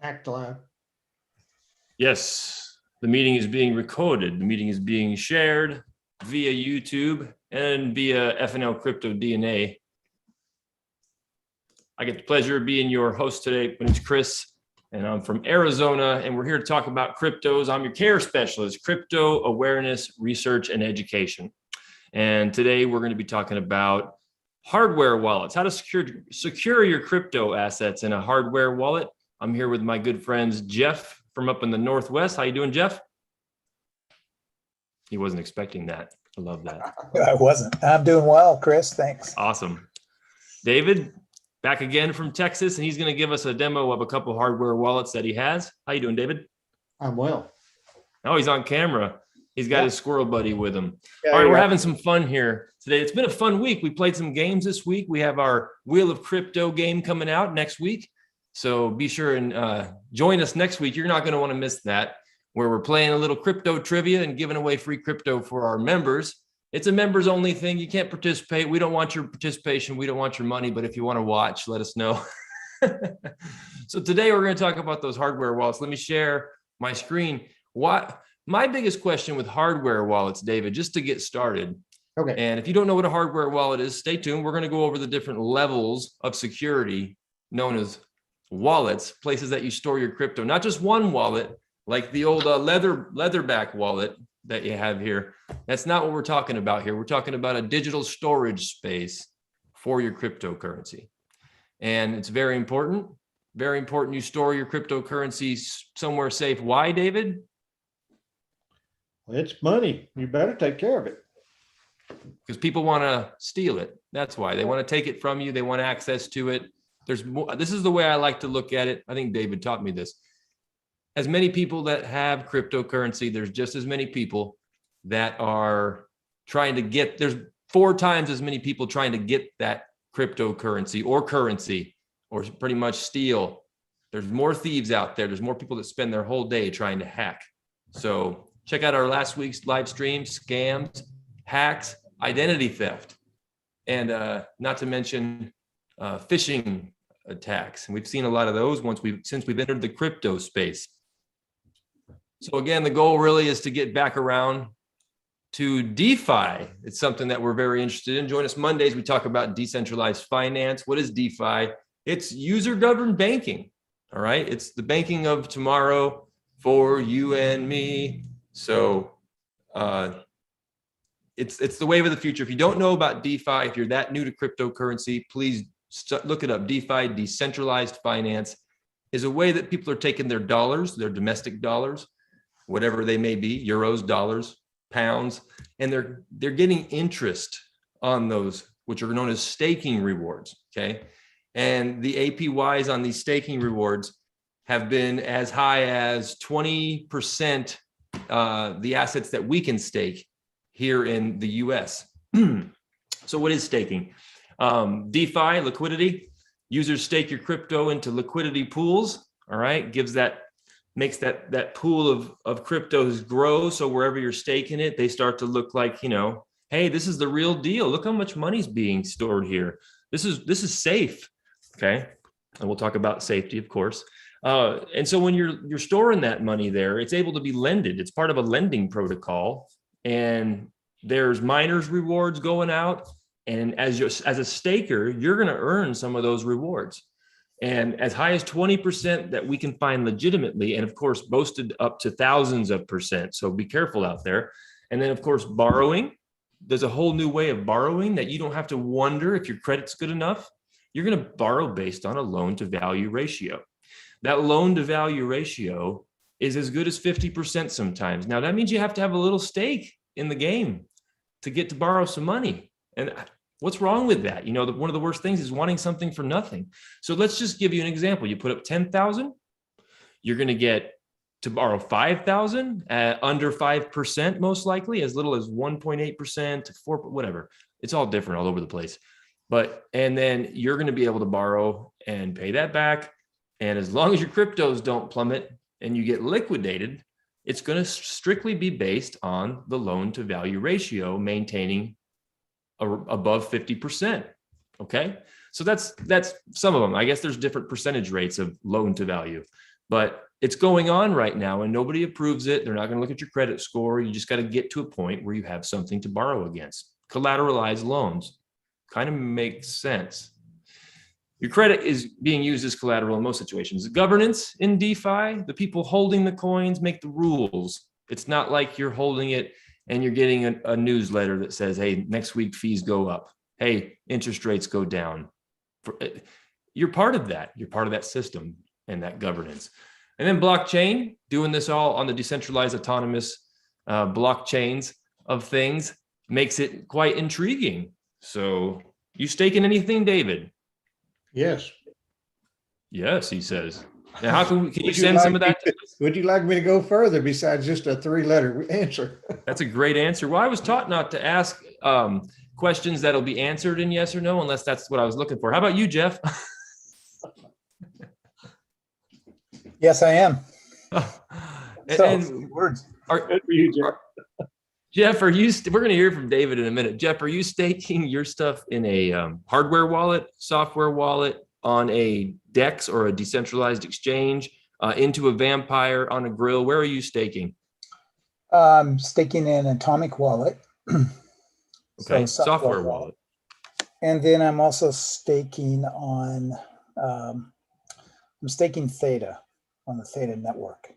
Act loud. Yes, the meeting is being recorded. The meeting is being shared via YouTube and via FNL Crypto DNA. I get the pleasure of being your host today. My name's Chris, and I'm from Arizona, and we're here to talk about cryptos. I'm your care specialist, crypto awareness, research, and education. And today we're going to be talking about hardware wallets, how to secure your crypto assets in a hardware wallet. I'm here with my good friends, Jeff from up in the Northwest. How you doing, Jeff? He wasn't expecting that. I love that. I wasn't. I'm doing well, Chris. Thanks. Awesome. David, back again from Texas, and he's going to give us a demo of a couple hardware wallets that he has. How you doing, David? I'm well. Oh, he's on camera. He's got his squirrel buddy with him. Yeah, all right, we're having some fun here today. It's been a fun week. We played some games this week. We have our Wheel of Crypto game coming out next week. So be sure and join us next week. You're not going to want to miss that, where we're playing a little crypto trivia and giving away free crypto for our members. It's a members only thing. You can't participate. We don't want your participation. We don't want your money. But if you want to watch, let us know. So today we're going to talk about those hardware wallets. Let me share my screen. My biggest question with hardware wallets, David, just to get started. Okay. And if you don't know what a hardware wallet is, stay tuned. We're going to go over the different levels of security known as wallets, places that you store your crypto, not just one wallet, like the old leatherback wallet that you have here. That's not what we're talking about here. We're talking about a digital storage space for your cryptocurrency. And it's very important you store your cryptocurrency somewhere safe. Why, David? It's money. You better take care of it. Because people want to steal it. That's why. They want to take it from you. They want access to it. There's more. This is the way I like to look at it. I think David taught me this. As many people that have cryptocurrency, there's just as many people that are trying to get, there's 4 times as many people trying to get that cryptocurrency or currency or pretty much steal. There's more thieves out there. There's more people that spend their whole day trying to hack. So check out our last week's live stream, scams, hacks, identity theft, and not to mention phishing attacks. And we've seen a lot of those since we've entered the crypto space. So again, the goal really is to get back around to DeFi. It's something that we're very interested in. Join us Mondays. We talk about decentralized finance. What is DeFi? It's user-governed banking. All right. It's the banking of tomorrow for you and me. So it's the wave of the future. If you don't know about DeFi, if you're that new to cryptocurrency, please look it up. DeFi, decentralized finance, is a way that people are taking their dollars, their domestic dollars, whatever they may be, euros, dollars, pounds, and they're getting interest on those, which are known as staking rewards. Okay. And the APYs on these staking rewards have been as high as 20% the assets that we can stake here in the US. So what is staking? DeFi, liquidity. Users stake your crypto into liquidity pools. All right, makes that pool of cryptos grow. So wherever you're staking it, they start to look like, hey, this is the real deal. Look how much money's being stored here. This is safe. Okay, and we'll talk about safety, of course. And so when you're storing that money there, it's able to be lended. It's part of a lending protocol, and there's miners rewards going out. And as a staker, you're going to earn some of those rewards, and as high as 20% that we can find legitimately, and of course boasted up to thousands of percent. So be careful out there. And then of course borrowing. There's a whole new way of borrowing that you don't have to wonder if your credit's good enough. You're going to borrow based on a loan to value ratio. That loan to value ratio is as good as 50% sometimes. Now that means you have to have a little stake in the game to get to borrow some money. And what's wrong with that? One of the worst things is wanting something for nothing. So let's just give you an example. You put up 10,000, you're going to get to borrow 5,000 at under 5%, most likely, as little as 1.8% to 4, whatever. It's all different all over the place. And then you're going to be able to borrow and pay that back. And as long as your cryptos don't plummet and you get liquidated, it's going to strictly be based on the loan to value ratio maintaining above 50%. Okay. So that's some of them. I guess there's different percentage rates of loan to value, but it's going on right now and nobody approves it. They're not going to look at your credit score. You just got to get to a point where you have something to borrow against. Collateralized loans kind of makes sense. Your credit is being used as collateral in most situations. Governance in DeFi, the people holding the coins make the rules. It's not like you're holding it and you're getting a newsletter that says, hey, next week fees go up. Hey, interest rates go down. You're part of that. You're part of that system and that governance. And then blockchain, doing this all on the decentralized autonomous blockchains of things makes it quite intriguing. So you staking anything, David? Yes. Yes, he says. Now, how can you Would send like some of that? me to- Would you like me to go further besides just a 3-letter answer? That's a great answer. Well, I was taught not to ask questions that'll be answered in yes or no, unless that's what I was looking for. How about you, Jeff? Yes, I am. So, And words. Good for you, Jeff. Jeff, are you? We're going to hear from David in a minute. Jeff, are you staking your stuff in a hardware wallet, software wallet, on a DEX or a decentralized exchange, into a Vampire on a grill? Where are you staking? Staking in Atomic Wallet. Okay, So software wallet. And then I'm also staking on, I'm staking Theta on the Theta network.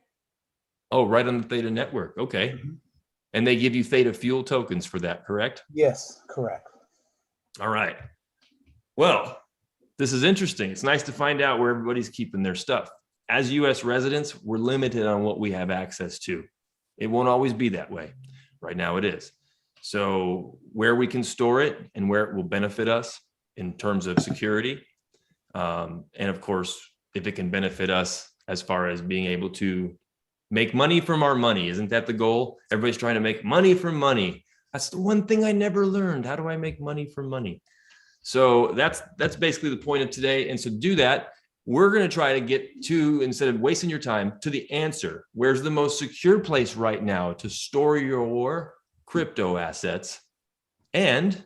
Oh, right on the Theta network. Okay. Mm-hmm. And they give you Theta fuel tokens for that, correct? Yes, correct. All right. Well, this is interesting. It's nice to find out where everybody's keeping their stuff. As US residents, we're limited on what we have access to. It won't always be that way. Right now it is. So where we can store it and where it will benefit us in terms of security. And of course, if it can benefit us as far as being able to make money from our money. Isn't that the goal? Everybody's trying to make money from money. That's the one thing I never learned. How do I make money from money? So that's basically the point of today. And so to do that, we're going to try to get to, instead of wasting your time, to the answer. Where's the most secure place right now to store your crypto assets and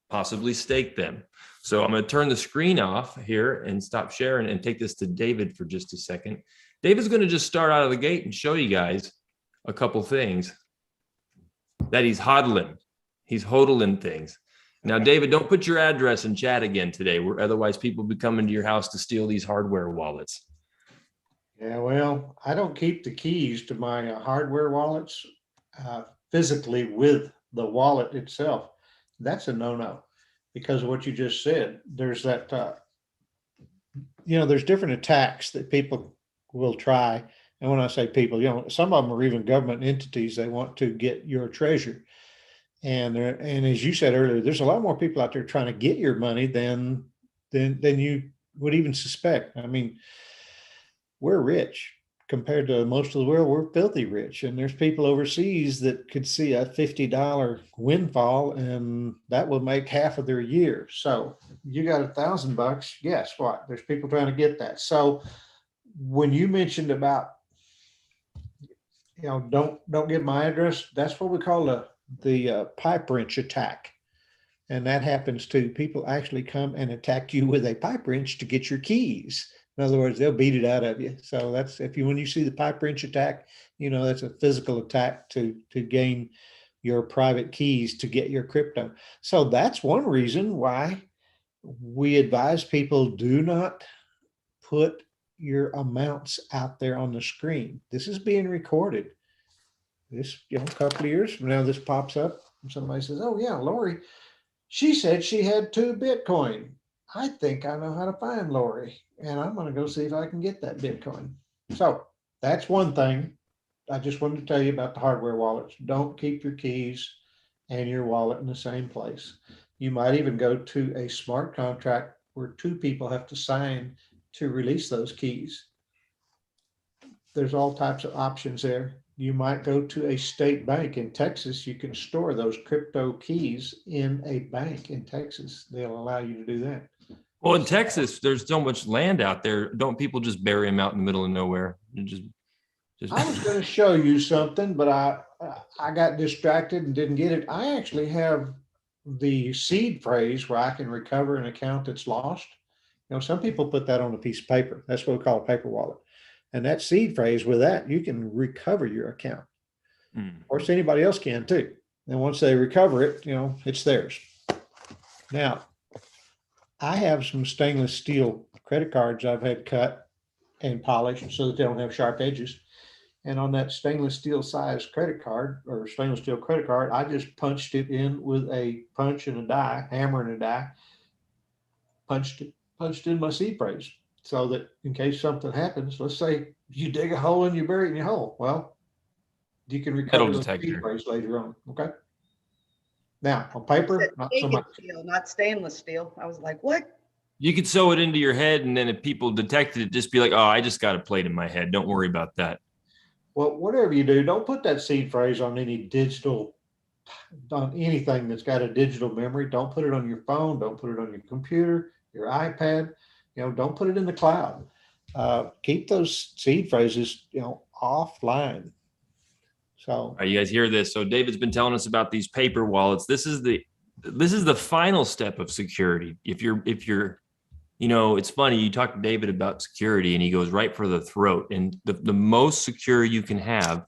possibly stake them? So I'm going to turn the screen off here and stop sharing and take this to David for just a second. David's going to just start out of the gate and show you guys a couple things that he's hodling. He's hodling things. Now, David, don't put your address in chat again today, where otherwise people be coming to your house to steal these hardware wallets. Yeah, well, I don't keep the keys to my hardware wallets physically with the wallet itself. That's a no-no because of what you just said. There's that, there's different attacks that people will try. And when I say people, some of them are even government entities. They want to get your treasure. And as you said earlier, there's a lot more people out there trying to get your money than you would even suspect. I mean, we're rich compared to most of the world. We're filthy rich, and there's people overseas that could see a $50 windfall, and that will make half of their year. So you got $1,000. Guess what? There's people trying to get that. So when you mentioned about, don't get my address, that's what we call the pipe wrench attack. And that happens to people actually come and attack you with a pipe wrench to get your keys. In other words, they'll beat it out of you. So that's, when you see the pipe wrench attack, that's a physical attack to gain your private keys to get your crypto. So that's one reason why we advise people do not put your amounts out there on the screen. This is being recorded. This, a couple of years from now, this pops up and somebody says, oh yeah, Lori, she said she had 2 Bitcoin. I think I know how to find Lori, and I'm going to go see if I can get that Bitcoin. So that's one thing I just wanted to tell you about the hardware wallets. Don't keep your keys and your wallet in the same place. You might even go to a smart contract where 2 people have to sign to release those keys. There's all types of options there. You might go to a state bank in Texas. You can store those crypto keys in a bank in Texas. They'll allow you to do that. Well, in Texas, there's so much land out there. Don't people just bury them out in the middle of nowhere? Just I was going to show you something, but I got distracted and didn't get it. I actually have the seed phrase where I can recover an account that's lost. Some people put that on a piece of paper. That's what we call a paper wallet. And that seed phrase, with that, you can recover your account. Mm. Of course, anybody else can too. And once they recover it, it's theirs. Now, I have some stainless steel credit cards I've had cut and polished so that they don't have sharp edges. And on that stainless steel size credit card or stainless steel credit card, I just punched it in with a punch and a die, hammer and a die, punched in my seed phrase so that in case something happens, let's say you dig a hole and you bury it in your hole. Well, you can recover Metal the seed detector. phrase later on. Okay. Now on paper, not so much. Steel, not stainless steel. I was like, what? You could sew it into your head, and then if people detected it, just be like, oh, I just got a plate in my head. Don't worry about that. Well, whatever you do, don't put that seed phrase on anything that's got a digital memory. Don't put it on your phone. Don't put it on your computer, your iPad. Don't put it in the cloud. Keep those seed phrases, offline. So, All right, you guys hear this? So David's been telling us about these paper wallets. This is the final step of security. If you're, it's funny, you talk to David about security and he goes right for the throat. And the most secure you can have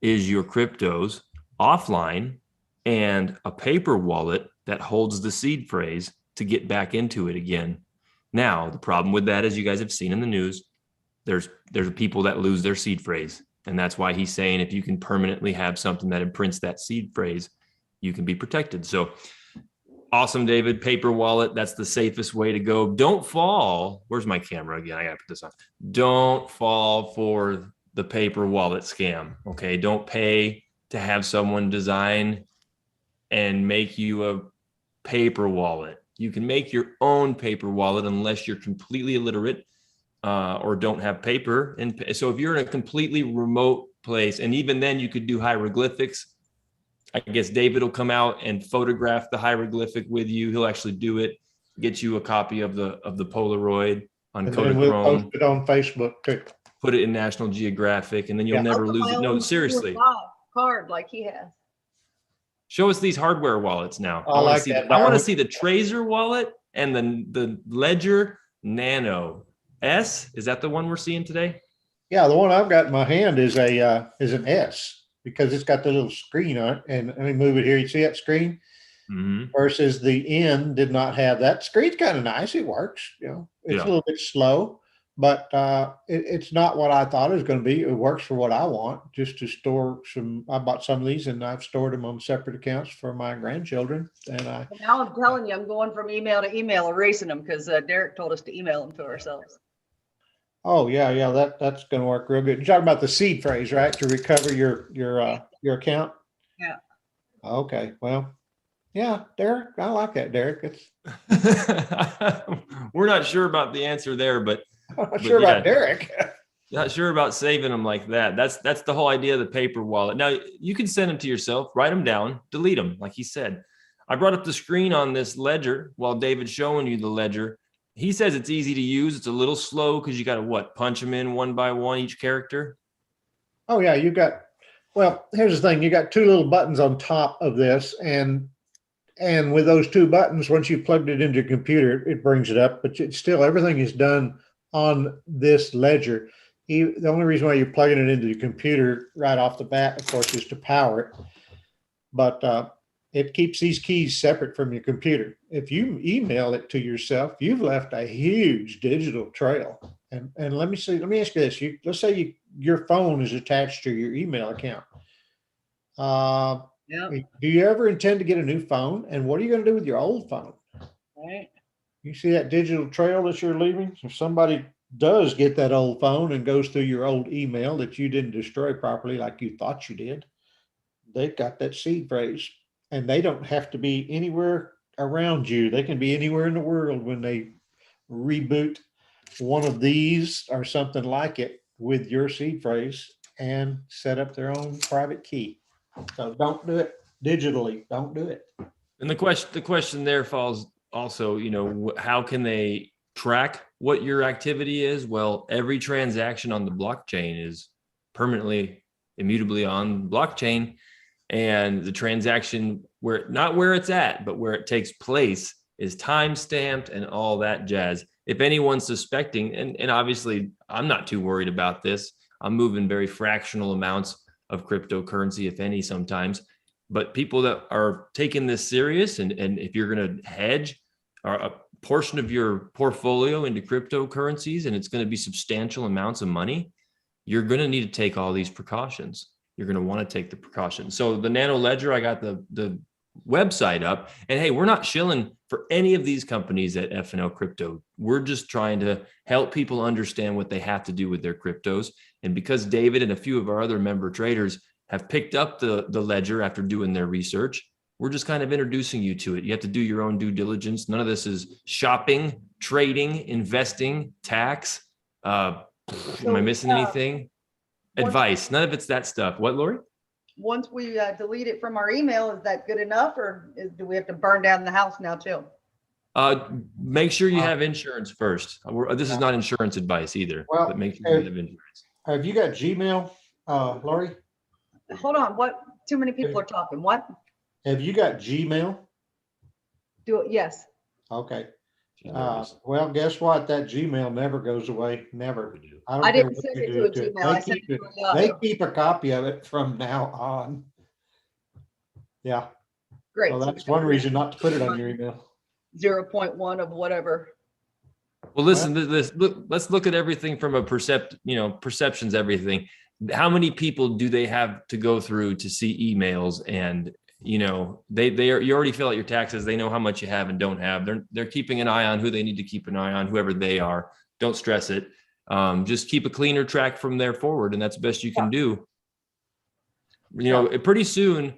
is your cryptos offline and a paper wallet that holds the seed phrase to get back into it again. Now, the problem with that, as you guys have seen in the news, there's people that lose their seed phrase. And that's why he's saying if you can permanently have something that imprints that seed phrase, you can be protected. So awesome, David. Paper wallet, that's the safest way to go. Don't fall. Where's my camera again? I got to put this on. Don't fall for the paper wallet scam. Okay. Don't pay to have someone design and make you a paper wallet. You can make your own paper wallet unless you're completely illiterate or don't have paper. And so if you're in a completely remote place, and even then you could do hieroglyphics, I guess David will come out and photograph the hieroglyphic with you. He'll actually do it, get you a copy of the Polaroid on and then we'll Kodachrome, post it on Facebook too. put it in National Geographic, and then you'll never lose it. No, seriously. Card like he has. Show us these hardware wallets now. I like that. I want to see the Trezor wallet and the Ledger Nano S. Is that the one we're seeing today? Yeah, the one I've got in my hand is an S because it's got the little screen on it. And let me move it here. You see that screen? Mm-hmm. Versus the N did not have that. Screen's kind of nice. It works. It's a little bit slow, but it's not what I thought it was going to be. It works for what I want, just to store some. I bought some of these and I've stored them on separate accounts for my grandchildren. And now I'm telling you, I'm going from email to email, erasing them because Derek told us to email them to ourselves. Oh yeah, that's going to work real good. You're talking about the seed phrase, right? To recover your account. Yeah. Okay. Well, yeah, Derek, I like that, Derek. We're not sure about the answer there, but I'm not sure about Derek. Not sure about saving them like that. That's the whole idea of the paper wallet. Now you can send them to yourself, write them down, delete them, like he said. I brought up the screen on this ledger while David's showing you the ledger. He says it's easy to use. It's a little slow because you got to punch them in one by one, each character. Oh yeah, well, here's the thing. You got two little buttons on top of this, and with those two buttons, once you plugged it into your computer, it brings it up, but it's still, everything is done on this ledger. The only reason why you're plugging it into your computer right off the bat, of course, is to power it. But it keeps these keys separate from your computer. If you email it to yourself, you've left a huge digital trail. And let me ask you this. Let's say your phone is attached to your email account. Yeah. Do you ever intend to get a new phone? And what are you going to do with your old phone? Right. You see that digital trail that you're leaving? If somebody does get that old phone and goes through your old email that you didn't destroy properly like you thought you did, they've got that seed phrase. And they don't have to be anywhere around you. They can be anywhere in the world when they reboot one of these or something like it with your seed phrase and set up their own private key. So don't do it digitally. Don't do it. And the question there falls also, how can they track what your activity is? Well, every transaction on the blockchain is permanently, immutably on blockchain. And the transaction not where it's at, but where it takes place is time stamped and all that jazz. if anyone's suspecting, and obviously I'm not too worried about this. I'm moving very fractional amounts of cryptocurrency, if any, sometimes. But people that are taking this serious, and if you're going to hedge a portion of your portfolio into cryptocurrencies, and it's going to be substantial amounts of money, you're going to need to take all these precautions. You're going to want to take the precautions. So the Nano Ledger, I got the website up, and hey, we're not shilling for any of these companies at FNL Crypto. We're just trying to help people understand what they have to do with their cryptos. And because David and a few of our other member traders have picked up the ledger after doing their research, we're just kind of introducing you to it. You have to do your own due diligence. None of this is shopping, trading, investing, tax. Am I missing anything? Advice. None of it's that stuff. What, Lori? Once we delete it from our email, is that good enough, or do we have to burn down the house now too? Make sure you have insurance first. This is not insurance advice either, Well, but make sure you have insurance. Have you got Gmail, Lori? Hold on, what? Too many people are talking. What? Have you got Gmail? Do it, yes. Okay. Well, guess what? That Gmail never goes away. Never. I didn't send it to a Gmail. I sent it to a They Yahoo. keep a copy of it from now on. Yeah. Great. Well, So that's one reason not to put it on your email. 0.1 of whatever. Well, listen, let's look at everything from a perceptions, everything. How many people do they have to go through to see emails? And, you already fill out your taxes. They know how much you have and don't have. They're keeping an eye on who they need to keep an eye on, whoever they are. Don't stress it. Just keep a cleaner track from there forward. And that's the best you can do. Pretty soon,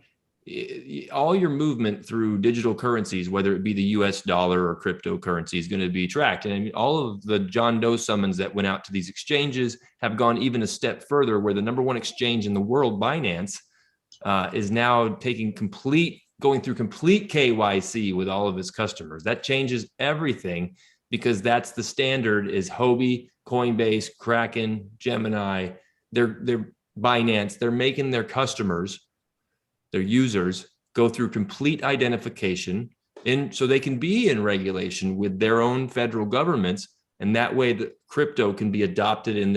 all your movement through digital currencies, whether it be the US dollar or cryptocurrency, is going to be tracked. And all of the John Doe summons that went out to these exchanges have gone even a step further, where the number one exchange in the world, Binance, is now going through complete KYC with all of its customers. That changes everything, because that's the standard. Is Hobie, Coinbase, Kraken, Gemini, they're Binance, they're making their customers, their users, go through complete identification, and so they can be in regulation with their own federal governments, and that way the crypto can be adopted in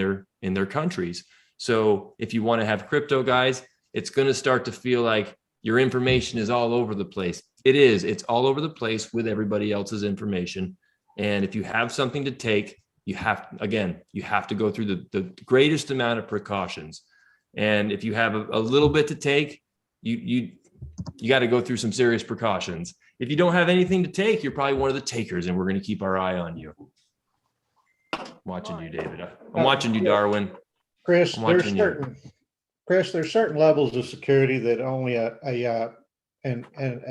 their countries. So if you want to have crypto, guys, it's going to start to feel like your information is all over the place. It's all over the place with everybody else's information. And if you have something to take, you have to go through the greatest amount of precautions. And if you have a little bit to take, you got to go through some serious precautions. If you don't have anything to take, you're probably one of the takers, and we're going to keep our eye on you. I'm watching you, David. I'm watching you, Darwin. Chris, there's certain levels of security that only a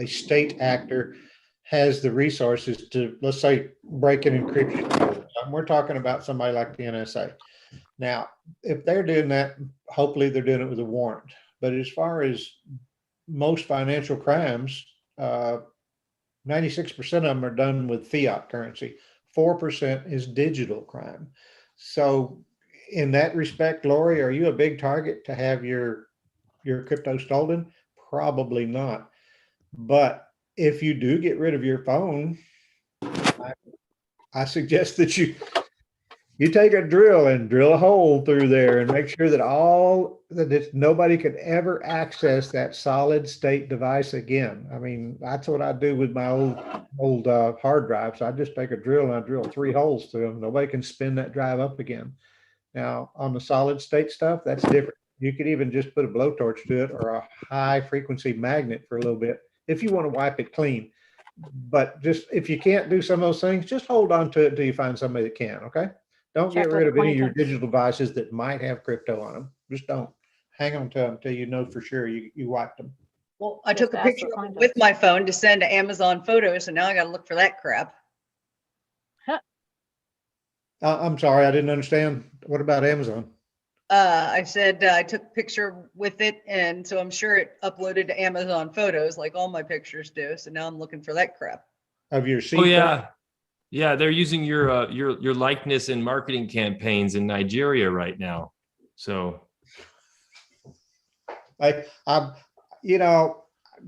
state actor has the resources to, let's say, break an encryption. We're talking about somebody like the NSA. Now, if they're doing that, hopefully they're doing it with a warrant. But as far as most financial crimes, 96% of them are done with fiat currency. 4% is digital crime. So in that respect, Lori, are you a big target to have your crypto stolen? Probably not. But if you do get rid of your phone, I suggest that you take a drill and drill a hole through there and make sure that nobody could ever access that solid state device again. I mean, that's what I do with my old hard drives. I just take a drill and I drill 3 holes through them. Nobody can spin that drive up again. Now, on the solid state stuff, that's different. You could even just put a blowtorch to it or a high frequency magnet for a little bit if you want to wipe it clean. But just if you can't do some of those things, just hold on to it until you find somebody that can, okay? Don't get rid of any of your digital devices that might have crypto on them. Just don't. Hang on to them until you know for sure you wiped them. Well, I took a picture of it with my phone to send to Amazon Photos, and now I got to look for that crap. I'm sorry, I didn't understand. What about Amazon? I said I took a picture with it, and so I'm sure it uploaded to Amazon Photos like all my pictures do. So now I'm looking for that crap. Of your seat? Oh yeah, yeah. They're using your likeness in marketing campaigns in Nigeria right now. So, I'm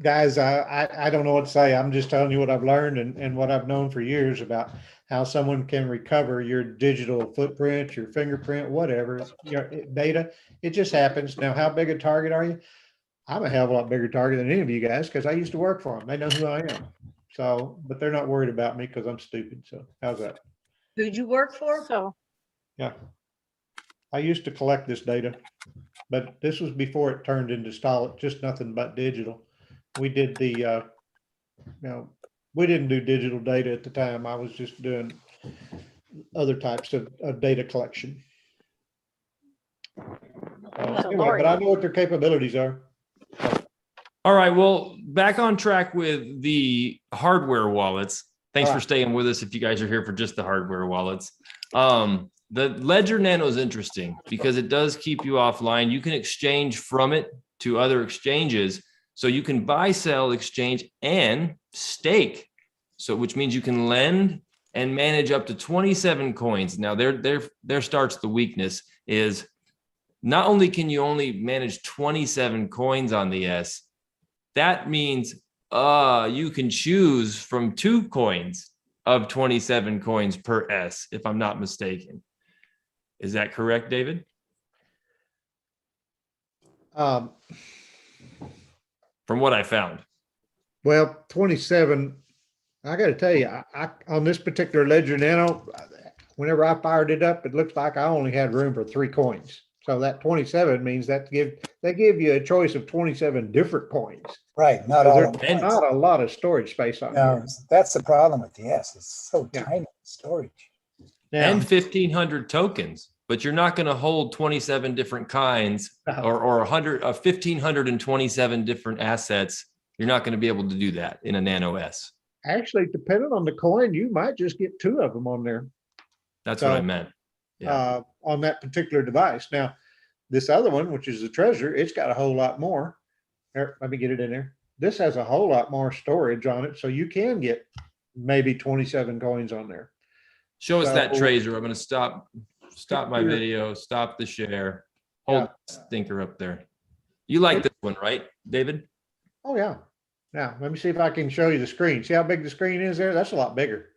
guys, I don't know what to say. I'm just telling you what I've learned and what I've known for years about how someone can recover your digital footprint, your fingerprint, whatever, data. It just happens. Now, how big a target are you? I'm a hell of a lot bigger target than any of you guys because I used to work for them. They know who I am. So, but they're not worried about me because I'm stupid. So how's that? Who'd you work for? So, Yeah. I used to collect this data, but this was before it turned into just nothing but digital. We did we didn't do digital data at the time. I was just doing other types of data collection. Anyway, but I know what their capabilities are. All right. Well, back on track with the hardware wallets. Thanks All for right. staying with us if you guys are here for just the hardware wallets. The Ledger Nano is interesting because it does keep you offline. You can exchange from it to other exchanges. So you can buy, sell, exchange, and stake. So which means you can lend and manage up to 27 coins. Now there starts the weakness is not only can you only manage 27 coins on the S, that means you can choose from 2 coins of 27 coins per S, if I'm not mistaken. Is that correct, David? Um, From what I found. Well, 27, I got to tell you, I on this particular Ledger Nano, whenever I fired it up, it looks like I only had room for 3 coins. So that 27 means they give you a choice of 27 different coins. Right, not So all there's at once. not a lot of storage space on No, here. that's the problem with the S. It's so Yeah. tiny storage. Now, And 1,500 tokens, but you're not going to hold 27 different kinds No. or 1,527 different assets. You're not going to be able to do that in a Nano S. actually, depending on the coin, you might just get 2 of them on there. That's what I So, meant. Yeah. On that particular device. Now, this other one, which is the Treasure, it's got a whole lot more. Here, let me get it in there. This has a whole lot more storage on it, so you can get maybe 27 coins on there. Show us that So- tracer. I'm going to stop my video, stop the share. Hold the stinker up there. You like this one, right, David? Oh, yeah. Now, let me see if I can show you the screen. See how big the screen is there? That's a lot bigger.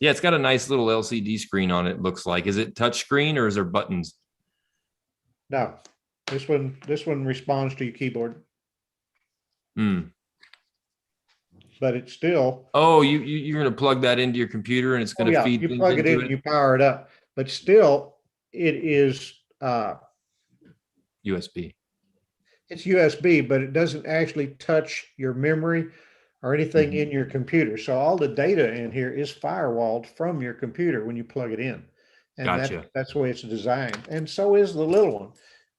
Yeah, it's got a nice little LCD screen on it, looks like. Is it touch screen or is there buttons? No, this one responds to your keyboard, Hmm. but it's still, Oh, you're going to plug that into your computer and it's oh going to yeah, feed you things plug it into in and you power it up, but still it is, USB. it's USB, but it doesn't actually touch your memory or anything in your computer. So all the data in here is firewalled from your computer when you plug it in. And Gotcha. that's the way it's designed. And so is the little one.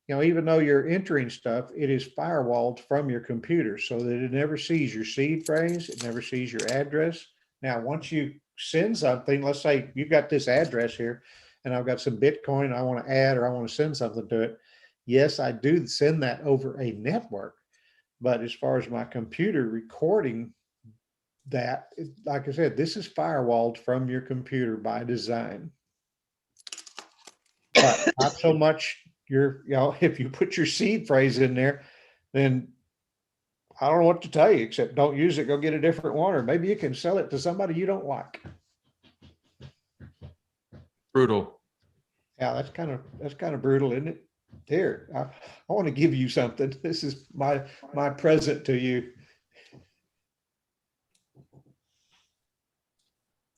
You know, even though you're entering stuff, it is firewalled from your computer so that it never sees your seed phrase. It never sees your address. Now, once you send something, let's say you've got this address here and I've got some Bitcoin I want to add or I want to send something to it. Yes, I do send that over a network. But as far as my computer recording that, like I said, this is firewalled from your computer by design. But not so much if you put your seed phrase in there, then I don't know what to tell you, except don't use it, go get a different one, or maybe you can sell it to somebody you don't like. Brutal. Yeah, that's kind of brutal, isn't it? Here, I want to give you something. This is my present to you.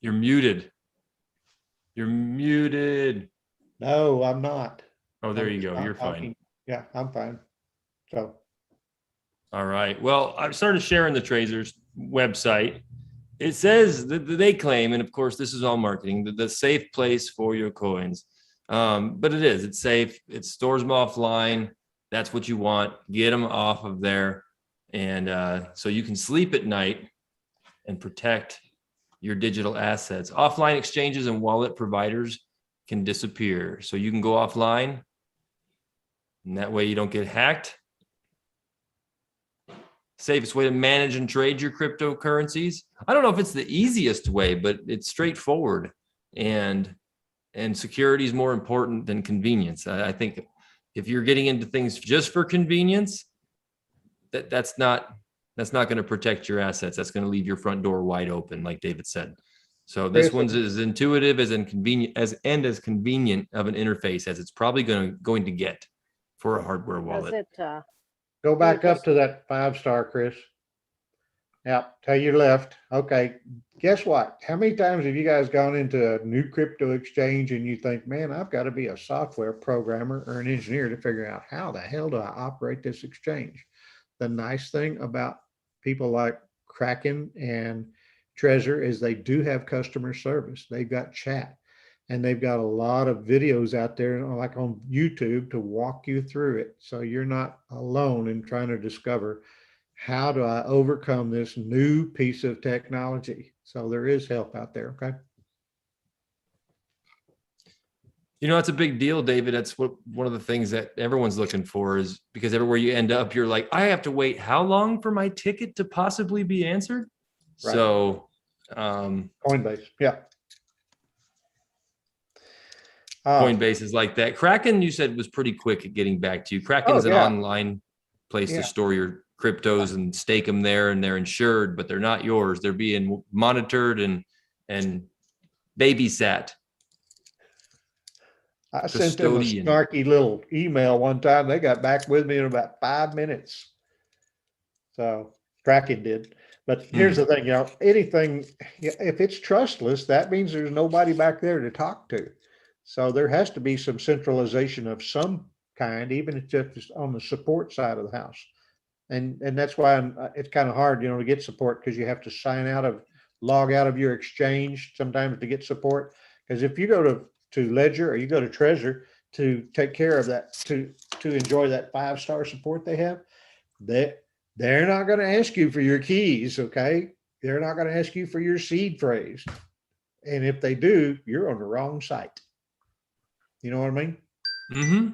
You're muted. You're muted. No, I'm not. Oh, there I'm you just go. not You're fine. talking. Yeah, I'm fine. So, All right. Well, I've started sharing the Tracer's website. It says that they claim, and of course, this is all marketing, that the safe place for your coins. But it's safe. It stores them offline. That's what you want. Get them off of there. And so you can sleep at night and protect your digital assets. Offline exchanges and wallet providers can disappear. So you can go offline and that way you don't get hacked. Safest way to manage and trade your cryptocurrencies. I don't know if it's the easiest way, but it's straightforward, and security is more important than convenience. I think if you're getting into things just for convenience, that's not going to protect your assets. That's going to leave your front door wide open, like David said. So this Chris, one's as intuitive as inconvenient as convenient of an interface as it's probably going to get for a hardware Does wallet. it, go back up just- to that 5-star, Chris. Yep, to your left. Okay, guess what? How many times have you guys gone into a new crypto exchange and you think, man, I've got to be a software programmer or an engineer to figure out how the hell do I operate this exchange? The nice thing about people like Kraken and Trezor is they do have customer service. They've got chat and they've got a lot of videos out there, like on YouTube, to walk you through it. So you're not alone in trying to discover, how do I overcome this new piece of technology? So there is help out there. Okay. You know, it's a big deal, David. That's one of the things that everyone's looking for, is because everywhere you end up, you're like, I have to wait how long for my ticket to possibly be answered? Right. So, Coinbase. Yeah. Coinbase is like that. Kraken, you said, was pretty quick at getting back to you. Kraken is an yeah. online place Yeah. to store your cryptos and stake them there, and they're insured, but they're not yours. They're being monitored and babysat. I sent them a Custodian. snarky little email one time. They got back with me in about 5 minutes. So Kraken did. But here's the thing, anything, if it's trustless, that means there's nobody back there to talk to. So there has to be some centralization of some kind, even if it's just on the support side of the house. And that's why it's kind of hard, to get support, because you have to log out of your exchange sometimes to get support. Because if you go to Ledger or you go to Trezor to take care of that, to enjoy that 5-star support they have, they're not going to ask you for your keys. Okay. They're not going to ask you for your seed phrase. And if they do, you're on the wrong site. You know what I mean? Mm-hmm.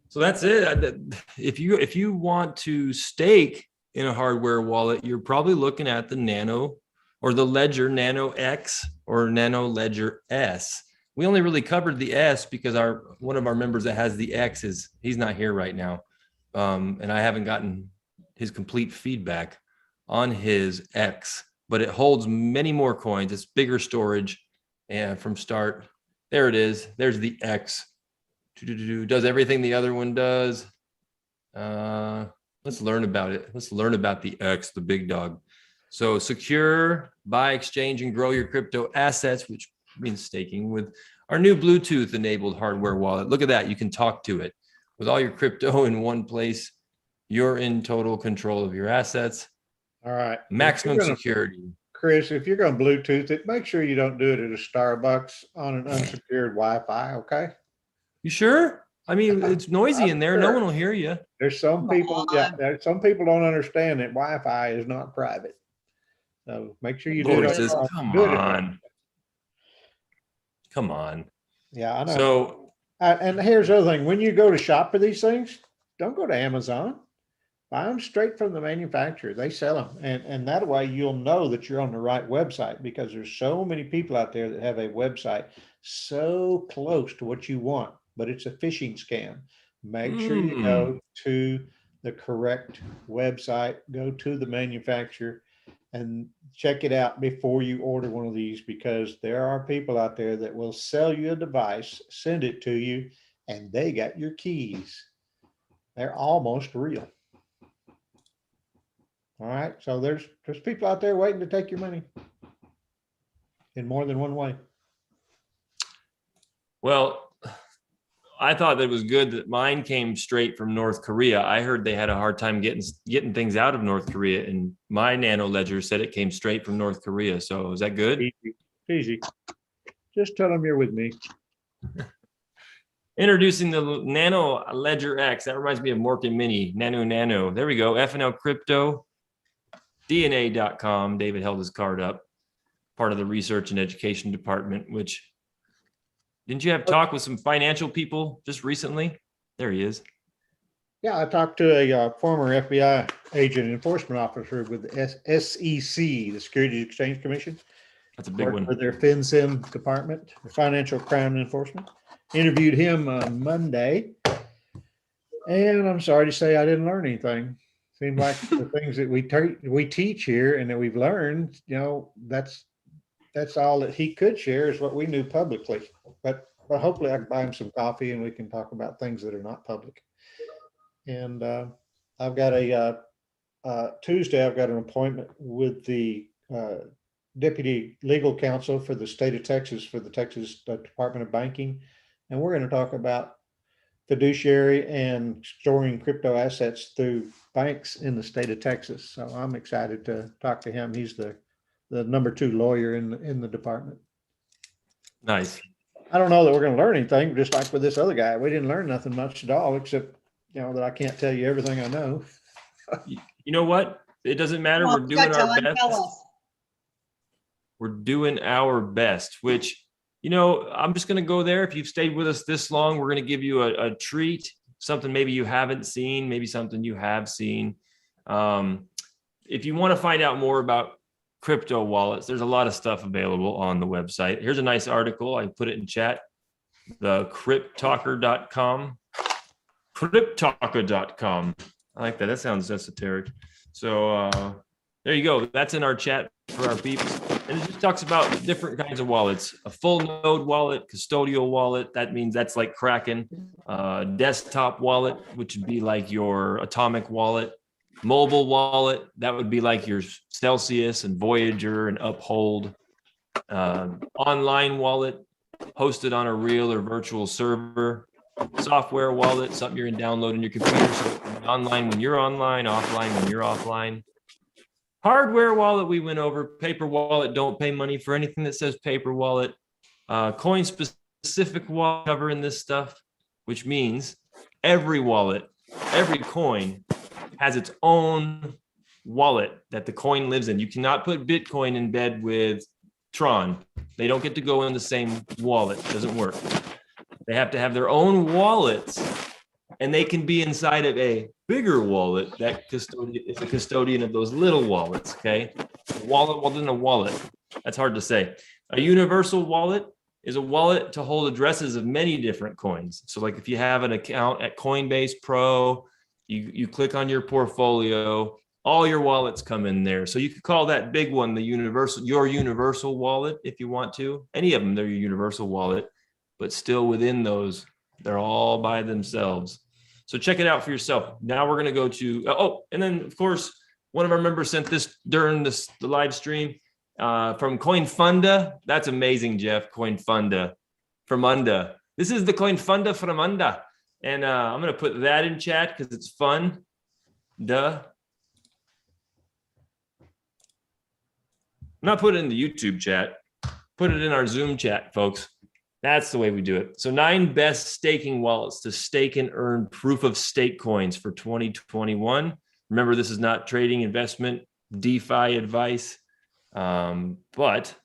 So that's it. If you want to stake in a hardware wallet, you're probably looking at the Nano or the Ledger Nano X or Nano Ledger S. We only really covered the S because one of our members that has the X he's not here right now. And I haven't gotten his complete feedback on his X, but it holds many more coins. It's bigger storage, and from start, there it is. There's the X. Does everything the other one does. Let's learn about it. Let's learn about the X, the big dog. So secure, buy, exchange, and grow your crypto assets, which means staking, with our new Bluetooth enabled hardware wallet. Look at that. You can talk to it with all your crypto in one place. You're in total control of your assets. All right. Maximum security. Chris, if you're going to Bluetooth it, make sure you don't do it at a Starbucks on an unsecured Wi-Fi. Okay. You sure? I mean, it's noisy in there. No one will hear you. There's some people, some people don't understand that Wi-Fi is not private. So make sure you do Lord it. says, come on. Yeah, I know. So, and here's the other thing. When you go to shop for these things, don't go to Amazon. Buy them straight from the manufacturer. They sell them. And that way you'll know that you're on the right website, because there's so many people out there that have a website so close to what you want, but it's a phishing scam. Make sure you go to the correct website, go to the manufacturer and check it out before you order one of these, because there are people out there that will sell you a device, send it to you, and they got your keys. They're almost real. All right. So there's people out there waiting to take your money in more than one way. well, I thought that it was good that mine came straight from North Korea. I heard they had a hard time getting things out of North Korea, and my Nano Ledger said it came straight from North Korea. So is that good? Easy. Just tell them you're with me. Introducing the Nano Ledger X. That reminds me of Mork and Minnie. Nano. There we go. FNL Crypto DNA.com. David held his card up. Part of the research and education department, which didn't you have talk with some financial people just recently? There he is. Yeah, I talked to a former FBI agent enforcement officer with the SEC, the Securities Exchange Commission. That's a big one. For their FinCEN department, the Financial Crime Enforcement. Interviewed him on Monday. And I'm sorry to say I didn't learn anything. Seemed like the things that we teach here and that we've learned, that's that's all that he could share is what we knew publicly. But hopefully I can buy him some coffee and we can talk about things that are not public. And I've got Tuesday, I've got an appointment with the Deputy Legal Counsel for the state of Texas, for the Texas Department of Banking. And we're going to talk about fiduciary and storing crypto assets through banks in the state of Texas. So I'm excited to talk to him. He's the number 2 lawyer in the department. Nice. I don't know that we're going to learn anything, just like with this other guy. We didn't learn nothing much at all, except, that I can't tell you everything I know. You know what? It doesn't matter. We're doing our best. We're doing our best, which, I'm just going to go there. If you've stayed with us this long, we're going to give you a treat, something maybe you haven't seen, maybe something you have seen. If you want to find out more about crypto wallets, there's a lot of stuff available on the website. Here's a nice article. I put it in chat, the cryptalker.com. Cryptalker.com. I like that. That sounds esoteric. So there you go. That's in our chat for our peeps. And it just talks about different kinds of wallets. A full node wallet, custodial wallet. That means that's like Kraken. Desktop wallet, which would be like your Atomic wallet. Mobile wallet, that would be like your Celsius and Voyager and Uphold. Online wallet, hosted on a real or virtual server. Software wallet, something you're going to download on your computer, so online when you're online, offline when you're offline. Hardware wallet we went over. Paper wallet, don't pay money for anything that says paper wallet. Coin specific wallet covering this stuff, which means every wallet, every coin has its own wallet that the coin lives in. You cannot put Bitcoin in bed with Tron. They don't get to go in the same wallet. It doesn't work. They have to have their own wallets, and they can be inside of a bigger wallet that is a custodian of those little wallets. Okay, a wallet within a wallet. That's hard to say. A universal wallet is a wallet to hold addresses of many different coins. So, like if you have an account at Coinbase Pro, you click on your portfolio, all your wallets come in there. So you could call that big one your universal wallet if you want to. Any of them, they're your universal wallet. But still within those, they're all by themselves. So check it out for yourself. Now we're going to go to, and then of course, one of our members sent this during the live stream from CoinFunda. That's amazing, Jeff. CoinFunda from Unda. This is the CoinFunda from Unda. And I'm going to put that in chat because it's fun. I'm not putting it in the YouTube chat. Put it in our Zoom chat, folks. That's the way we do it. So 9 best staking wallets to stake and earn proof of stake coins for 2021. Remember, this is not trading, investment, DeFi advice, but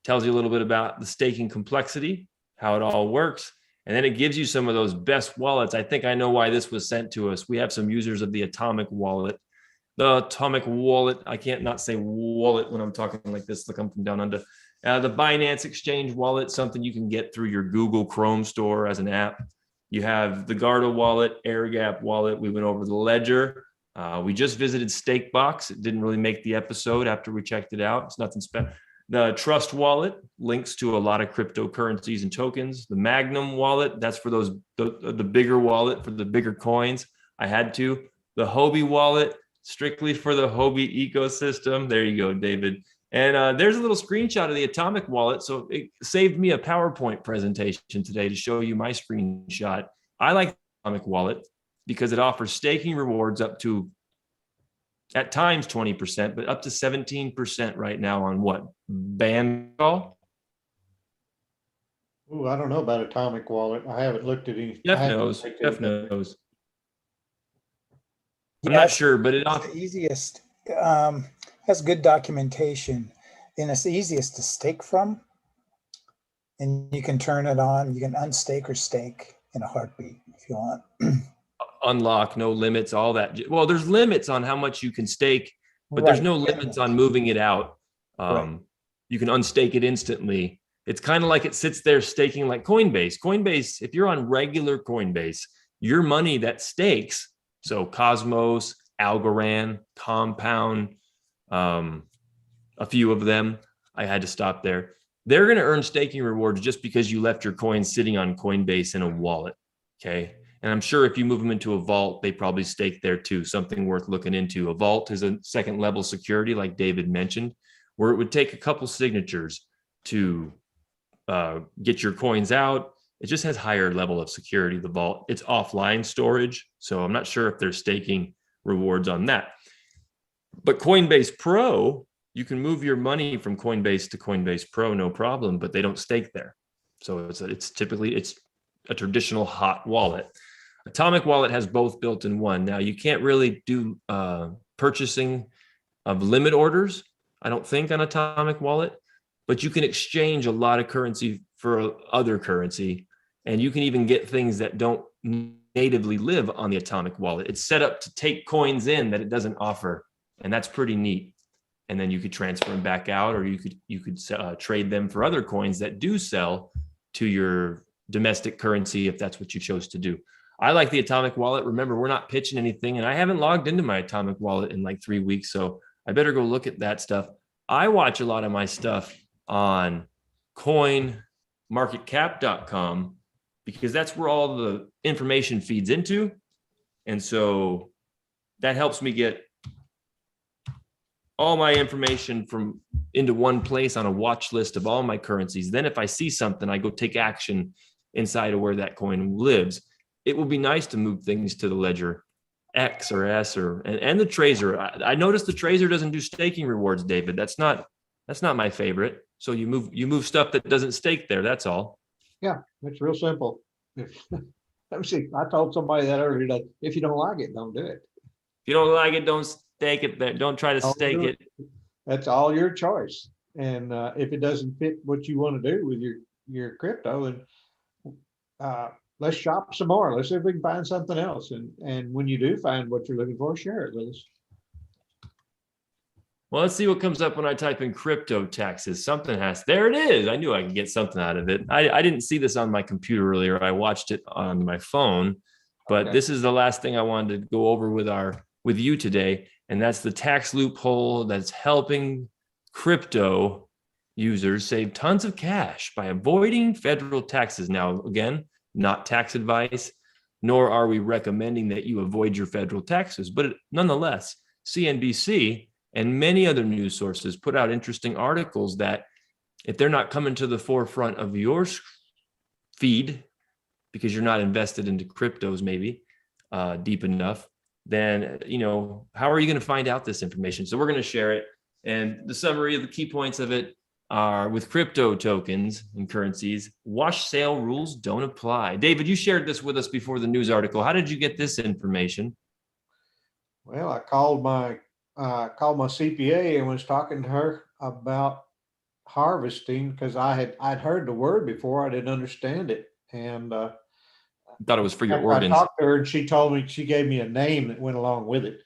tells you a little bit about the staking complexity, how it all works. And then it gives you some of those best wallets. I think I know why this was sent to us. We have some users of the Atomic wallet. The Atomic wallet, I can't not say wallet when I'm talking like this, like I'm from down under. The Binance Exchange wallet, something you can get through your Google Chrome store as an app. You have the Garda wallet, AirGap wallet. We went over the Ledger. We just visited Stakebox. It didn't really make the episode after we checked it out. It's nothing special. The Trust wallet links to a lot of cryptocurrencies and tokens. The Magnum wallet, that's for those the bigger wallet for the bigger coins. I had to. The Hobie wallet, strictly for the Hobie ecosystem. There you go, David. And there's a little screenshot of the Atomic wallet. So it saved me a PowerPoint presentation today to show you my screenshot. I like the Atomic wallet because it offers staking rewards up to, at times 20%, but up to 17% right now on what? Bandcall? Oh, I don't know about Atomic wallet. I haven't looked at any. Jeff knows. Jeff knows. I'm not sure, but it's the easiest. Has good documentation, and it's the easiest to stake from. And you can turn it on. You can unstake or stake in a heartbeat if you want. Unlock, no limits, all that. Well, there's limits on how much you can stake, but there's no limits on moving it out. You can unstake it instantly. It's kind of like it sits there staking like Coinbase. Coinbase, if you're on regular Coinbase, your money that stakes, so Cosmos, Algorand, Compound, a few of them, I had to stop there. They're going to earn staking rewards just because you left your coins sitting on Coinbase in a wallet. Okay. And I'm sure if you move them into a vault, they probably stake there too. Something worth looking into. A vault is a second level security, like David mentioned, where it would take a couple signatures to get your coins out. It just has higher level of security, the vault. It's offline storage. So I'm not sure if they're staking rewards on that. But Coinbase Pro, you can move your money from Coinbase to Coinbase Pro, no problem, but they don't stake there. So it's typically a traditional hot wallet. Atomic Wallet has both built in one. Now you can't really do purchasing of limit orders, I don't think, on Atomic Wallet, but you can exchange a lot of currency for other currency. And you can even get things that don't natively live on the Atomic Wallet. It's set up to take coins in that it doesn't offer. And that's pretty neat. And then you could transfer them back out, or you could trade them for other coins that do sell to your domestic currency if that's what you chose to do. I like the Atomic Wallet. Remember, we're not pitching anything, and I haven't logged into my Atomic Wallet in like 3 weeks, so I better go look at that stuff. I watch a lot of my stuff on coinmarketcap.com because that's where all the information feeds into. And so that helps me get all my information from into one place on a watch list of all my currencies. Then if I see something, I go take action inside of where that coin lives. It will be nice to move things to the ledger X or S and the Tracer. I noticed the Tracer doesn't do staking rewards, David. That's not my favorite. So you move stuff that doesn't stake there. That's all. Yeah, it's real simple. Let me see. I told somebody that earlier that if you don't like it, don't do it. If you don't like it, don't stake it there. Don't try to stake it. That's all your choice. And if it doesn't fit what you want to do with your crypto, then let's shop some more. Let's see if we can find something else. And when you do find what you're looking for, share it with us. Well, let's see what comes up when I type in crypto taxes. There it is. I knew I could get something out of it. I didn't see this on my computer earlier. I watched it on my phone, but Okay. This is the last thing I wanted to go over with you today. And that's the tax loophole that's helping crypto users save tons of cash by avoiding federal taxes. Now, again, not tax advice, nor are we recommending that you avoid your federal taxes. But nonetheless, CNBC and many other news sources put out interesting articles that if they're not coming to the forefront of your feed because you're not invested into cryptos maybe deep enough, then, how are you going to find out this information? So we're going to share it. And the summary of the key points of it are: with crypto tokens and currencies, wash sale rules don't apply. David, you shared this with us before the news article. How did you get this information? Well, I called my CPA and was talking to her about harvesting because I'd heard the word before. I didn't understand it. And Thought it was for your after organs. I talked to her and she gave me a name that went along with it.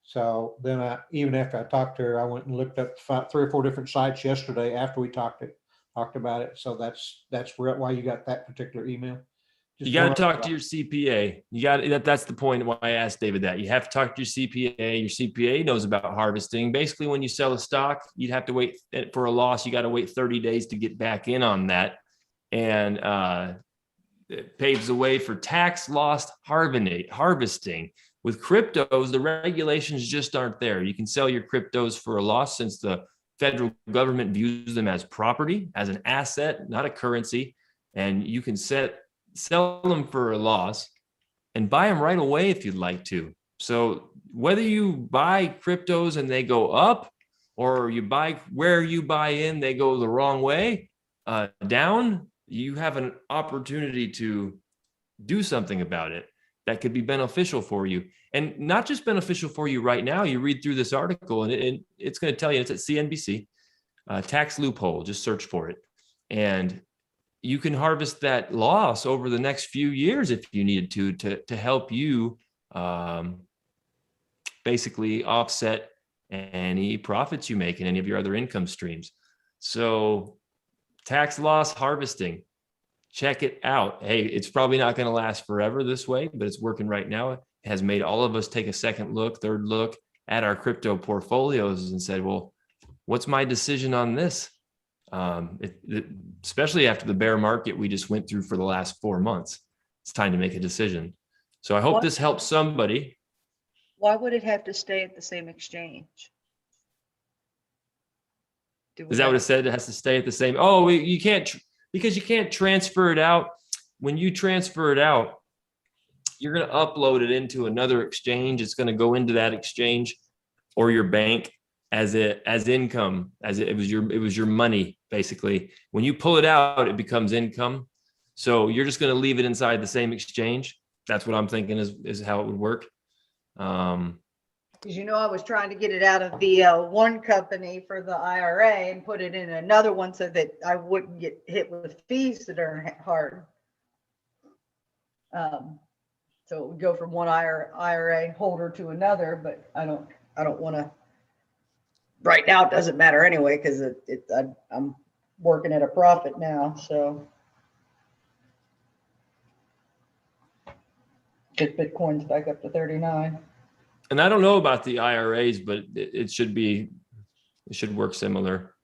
So then even after I talked to her, I went and looked up 3 or 4 different sites yesterday after we talked about it. So that's why you got that particular email. You got to talk to your CPA. That's the point why I asked David that. You have to talk to your CPA. Your CPA knows about harvesting. Basically, when you sell a stock, you'd have to wait for a loss. You got to wait 30 days to get back in on that. And it paves the way for tax loss harvesting. With cryptos, the regulations just aren't there. You can sell your cryptos for a loss since the federal government views them as property, as an asset, not a currency. And you can sell them for a loss and buy them right away if you'd like to. So whether you buy cryptos and they go up, or where you buy in, they go the wrong way, down, you have an opportunity to do something about it that could be beneficial for you. And not just beneficial for you right now. You read through this article and it's going to tell you, it's at CNBC, tax loophole, just search for it. And you can harvest that loss over the next few years if you needed to help you basically offset any profits you make in any of your other income streams. So tax loss harvesting, check it out. Hey, it's probably not going to last forever this way, but it's working right now. It has made all of us take a second look, third look at our crypto portfolios and said, well, what's my decision on this? Especially after the bear market we just went through for the last 4 months. It's time to make a decision. So I hope this helps somebody. Why would it have to stay at the same exchange? Is that what it said? It has to stay at the same. Oh, you can't, because you can't transfer it out. When you transfer it out, you're going to upload it into another exchange. It's going to go into that exchange or your bank as income, it was your money, basically. When you pull it out, it becomes income. So you're just going to leave it inside the same exchange. That's what I'm thinking is how it would work. Because I was trying to get it out of the one company for the IRA and put it in another one so that I wouldn't get hit with fees that are hard. So it would go from one IRA holder to another, but I don't want to. Right now, it doesn't matter anyway because I'm working at a profit now. So get Bitcoin's back up to 39. And I don't know about the IRAs, but it should work similar.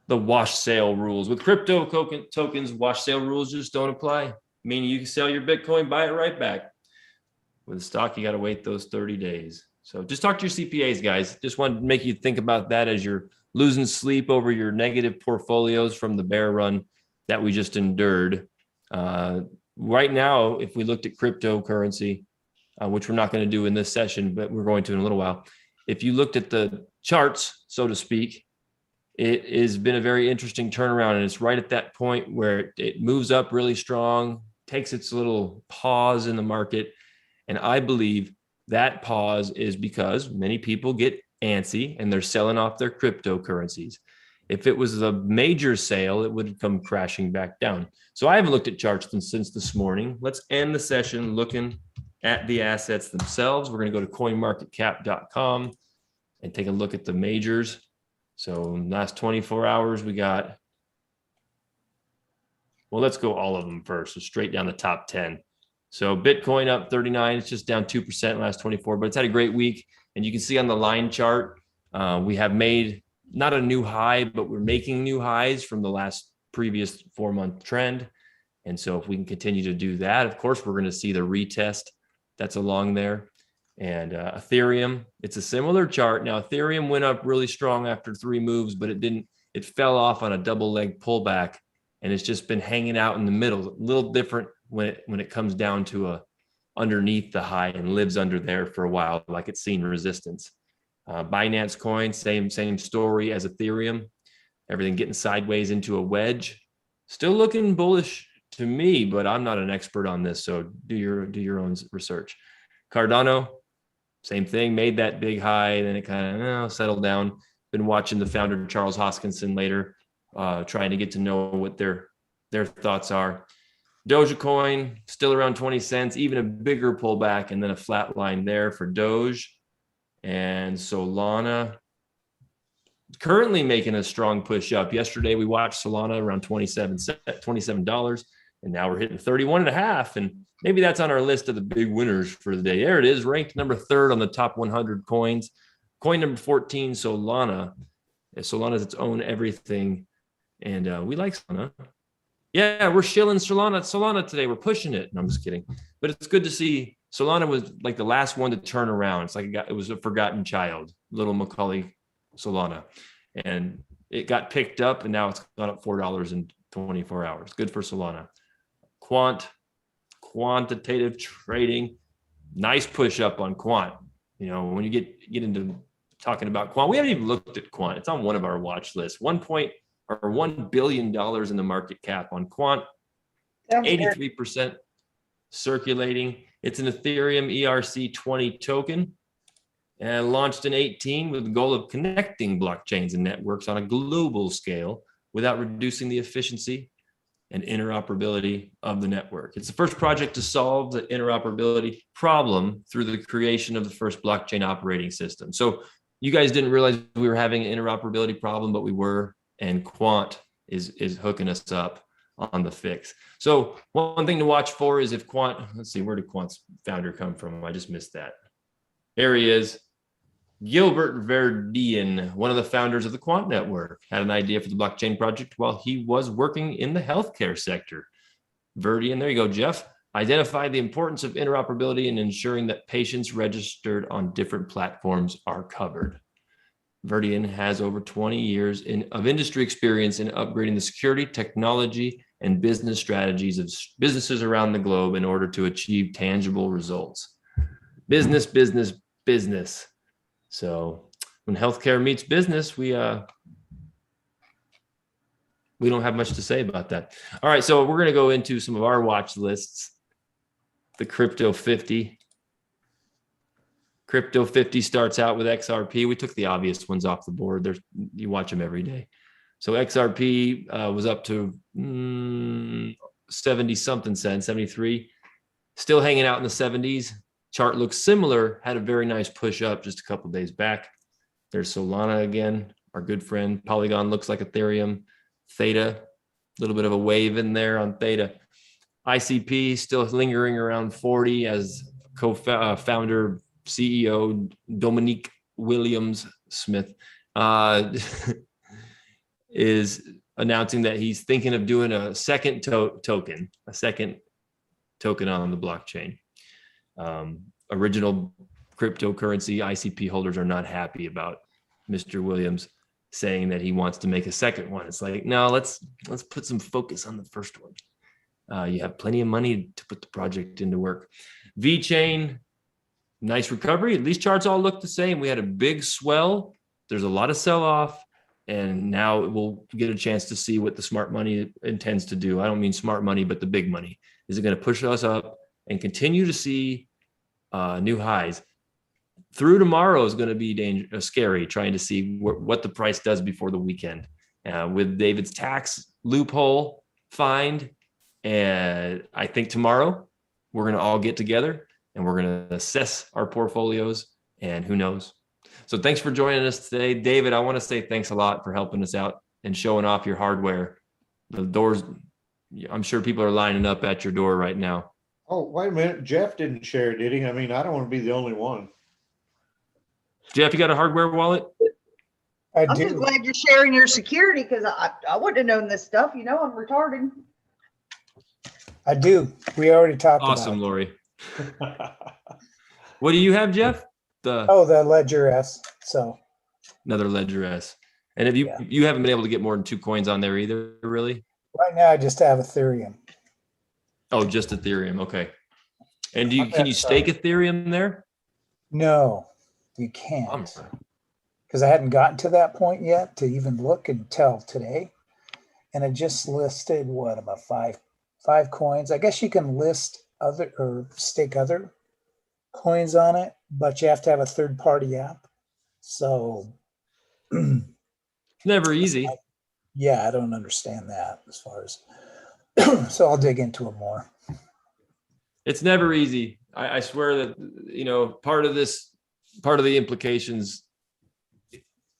The wash sale rules with crypto tokens, wash sale rules just don't apply. Meaning you can sell your Bitcoin, buy it right back. With the stock, you got to wait those 30 days. So just talk to your CPAs, guys. Just wanted to make you think about that as you're losing sleep over your negative portfolios from the bear run that we just endured. Right now, if we looked at cryptocurrency, which we're not going to do in this session, but we're going to in a little while. If you looked at the charts, so to speak, it has been a very interesting turnaround. And it's right at that point where it moves up really strong, takes its little pause in the market. And I believe that pause is because many people get antsy and they're selling off their cryptocurrencies. If it was a major sale, it would come crashing back down. So I haven't looked at charts since this morning. Let's end the session looking at the assets themselves. We're going to go to coinmarketcap.com and take a look at the majors. So in the last 24 hours, we got, well, let's go all of them first. So straight down the top 10. So Bitcoin up 39. It's just down 2% in the last 24, but it's had a great week. And you can see on the line chart, we have made not a new high, but we're making new highs from the previous 4-month trend. And so if we can continue to do that, of course, we're going to see the retest that's along there. And Ethereum, it's a similar chart. Now, Ethereum went up really strong after 3 moves, but it fell off on a double leg pullback. And it's just been hanging out in the middle, a little different when it comes down to underneath the high and lives under there for a while, like it's seen resistance. Binance Coin, same story as Ethereum. Everything getting sideways into a wedge. Still looking bullish to me, but I'm not an expert on this, so do your own research. Cardano, same thing, made that big high, and then it kind of settled down. Been watching the founder, Charles Hoskinson, later, trying to get to know what their thoughts are. Dogecoin, still around 20 cents, even a bigger pullback, and then a flat line there for Doge. And Solana, currently making a strong push up. Yesterday, we watched Solana around $27, and now we're hitting 31.5. And maybe that's on our list of the big winners for the day. There it is, ranked number 3rd on the top 100 coins. Coin number 14, Solana. Solana is its own everything, and we like Solana. Yeah, we're shilling Solana today. We're pushing it. No, I'm just kidding. But it's good to see Solana was like the last one to turn around. It's like it was a forgotten child, little Macaulay Solana. And it got picked up, and now it's gone up $4 in 24 hours. Good for Solana. Quantitative trading, nice push up on quant. When you get into talking about quant, we haven't even looked at quant. It's on one of our watch lists. $1 billion in the market cap on quant, 83% circulating. It's an Ethereum ERC20 token, and launched in 2018 with the goal of connecting blockchains and networks on a global scale without reducing the efficiency and interoperability of the network. It's the first project to solve the interoperability problem through the creation of the first blockchain operating system. So you guys didn't realize we were having an interoperability problem, but we were, and quant is hooking us up on the fix. So one thing to watch for is if quant, let's see, where did quant's founder come from? I just missed that. There he is. Gilbert Verdian, one of the founders of the Quant Network, had an idea for the blockchain project while he was working in the healthcare sector. Verdian, there you go, Jeff, identified the importance of interoperability in ensuring that patients registered on different platforms are covered. Verdian has over 20 years of industry experience in upgrading the security, technology, and business strategies of businesses around the globe in order to achieve tangible results. Business, business, business. So when healthcare meets business, we don't have much to say about that. All right, so we're going to go into some of our watch lists. The Crypto 50. Crypto 50 starts out with XRP. We took the obvious ones off the board. You watch them every day. So XRP was up to 70 something cents, 73. Still hanging out in the 70s. Chart looks similar, had a very nice push up just a couple of days back. There's Solana again, our good friend. Polygon looks like Ethereum. Theta, a little bit of a wave in there on Theta. ICP still lingering around 40 as co-founder, CEO Dominique Williams Smith is announcing that he's thinking of doing a second token on the blockchain. Original cryptocurrency ICP holders are not happy about Mr. Williams saying that he wants to make a second one. It's like, no, let's put some focus on the first one. You have plenty of money to put the project into work. VeChain, nice recovery. These charts all look the same. We had a big swell. There's a lot of sell-off, and now we'll get a chance to see what the smart money intends to do. I don't mean smart money, but the big money. Is it going to push us up and continue to see new highs? Through tomorrow is going to be scary, trying to see what the price does before the weekend. With David's tax loophole find, and I think tomorrow we're going to all get together and we're going to assess our portfolios, and who knows. So thanks for joining us today. David, I want to say thanks a lot for helping us out and showing off your hardware. The doors, I'm sure people are lining up at your door right now. Oh, wait a minute. Jeff didn't share, did he? I mean, I don't want to be the only one. Jeff, you got a hardware wallet? I I'm just do. glad you're sharing your security, because I wouldn't have known this stuff. You know, I'm retarded. I do. We already talked Awesome, about it. Lori. What do you have, Jeff? Oh, the Ledger S. So Another Ledger S. And if you haven't been able to get more than 2 coins on there either, really? right now I just have Ethereum. Oh, just Ethereum. Okay. And can you stake Ethereum there? No, you can't. Because I hadn't gotten to that point yet to even look until today. And I just listed about five coins. I guess you can list other or stake other coins on it, but you have to have a third-party app. So Never easy. yeah, I don't understand that as far as so I'll dig into it more. It's never easy. I swear that, part of the implications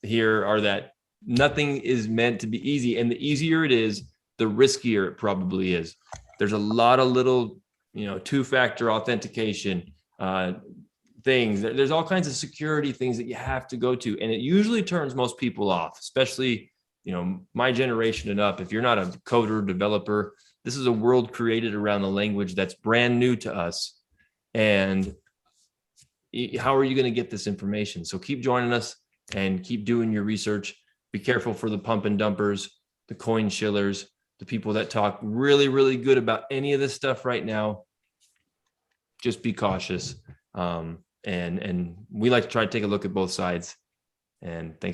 here are that nothing is meant to be easy. And the easier it is, the riskier it probably is. There's a lot of little, two-factor authentication things. There's all kinds of security things that you have to go to. And it usually turns most people off, especially, my generation and up. If you're not a coder, developer, this is a world created around a language that's brand new to us. And how are you going to get this information? So keep joining us and keep doing your research. Be careful for the pump and dumpers, the coin shillers, the people that talk really, really good about any of this stuff right now. Just be cautious. And we like to try to take a look at both sides. And thanks.